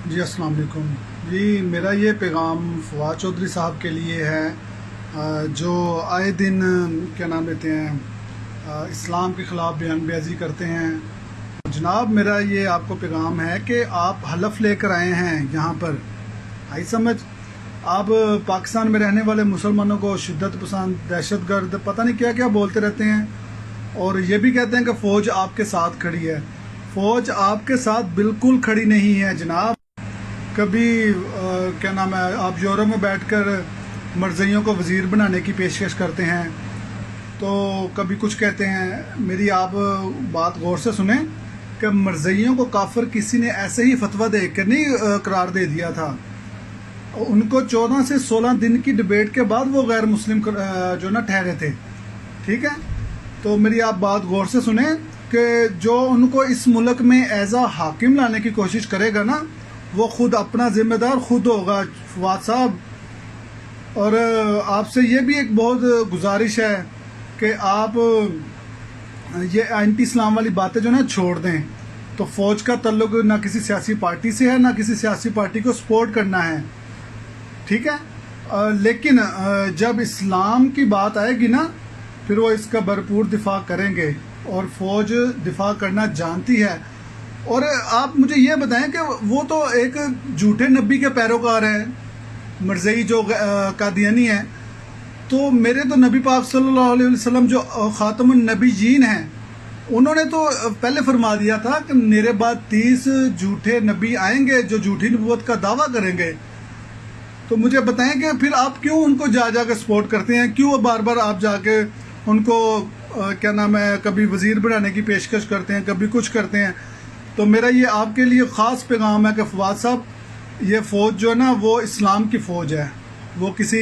جی السلام علیکم جی، میرا یہ پیغام فواد چودھری صاحب کے لیے ہے جو آئے دن کیا نام لیتے ہیں اسلام کے خلاف بیان بیازی کرتے ہیں۔ جناب، میرا یہ آپ کو پیغام ہے کہ آپ حلف لے کر آئے ہیں یہاں پر، آئی سمجھ؟ آپ پاکستان میں رہنے والے مسلمانوں کو شدت پسند، دہشت گرد، پتہ نہیں کیا کیا بولتے رہتے ہیں، اور یہ بھی کہتے ہیں کہ فوج آپ کے ساتھ کھڑی ہے۔ فوج آپ کے ساتھ بالکل کھڑی نہیں ہے جناب۔ کبھی کیا نام ہے، آپ یورپ میں بیٹھ کر مرزائیوں کو وزیر بنانے کی پیشکش کرتے ہیں، تو کبھی کچھ کہتے ہیں۔ میری آپ بات غور سے سنیں کہ مرزائیوں کو کافر کسی نے ایسے ہی فتویٰ دے کر نہیں قرار دے دیا تھا، ان کو 14 سے 16 دن کی ڈبیٹ کے بعد وہ غیر مسلم جو نا ٹھہرے تھے، ٹھیک ہے؟ تو میری آپ بات غور سے سنیں کہ جو ان کو اس ملک میں ایز اے حاکم لانے کی کوشش کرے گا نا، وہ خود اپنا ذمہ دار خود ہوگا فواد صاحب۔ اور آپ سے یہ بھی ایک بہت گزارش ہے کہ آپ یہ اینٹی اسلام والی باتیں جو نا چھوڑ دیں۔ تو فوج کا تعلق نہ کسی سیاسی پارٹی سے ہے، نہ کسی سیاسی پارٹی کو سپورٹ کرنا ہے، ٹھیک ہے؟ لیکن جب اسلام کی بات آئے گی نا، پھر وہ اس کا بھرپور دفاع کریں گے، اور فوج دفاع کرنا جانتی ہے۔ اور آپ مجھے یہ بتائیں کہ وہ تو ایک جھوٹے نبی کے پیروکار ہیں، مرزائی جو قادیانی ہیں، تو میرے تو نبی پاک صلی اللہ علیہ وسلم جو خاتم النبیین ہیں، انہوں نے تو پہلے فرما دیا تھا کہ میرے بعد 30 جھوٹے نبی آئیں گے جو جھوٹی نبوت کا دعویٰ کریں گے۔ تو مجھے بتائیں کہ پھر آپ کیوں ان کو جا کے سپورٹ کرتے ہیں؟ کیوں بار بار آپ جا کے ان کو کیا نام ہے کبھی وزیر بنانے کی پیشکش کرتے ہیں، کبھی کچھ کرتے ہیں؟ تو میرا یہ آپ کے لیے خاص پیغام ہے کہ فواد صاحب، یہ فوج جو ہے نا وہ اسلام کی فوج ہے، وہ کسی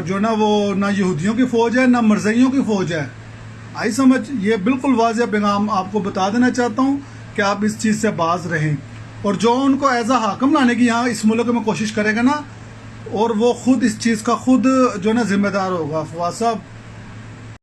جو نا وہ نہ یہودیوں کی فوج ہے، نہ مرزائیوں کی فوج ہے، آئی سمجھ؟ یہ بالکل واضح پیغام آپ کو بتا دینا چاہتا ہوں کہ آپ اس چیز سے باز رہیں، اور جو ان کو ایز اے حاکم لانے کی یہاں اس ملک میں کوشش کرے گا نا، اور وہ خود اس چیز کا خود جو نا ذمہ دار ہوگا۔ فواد صاحب،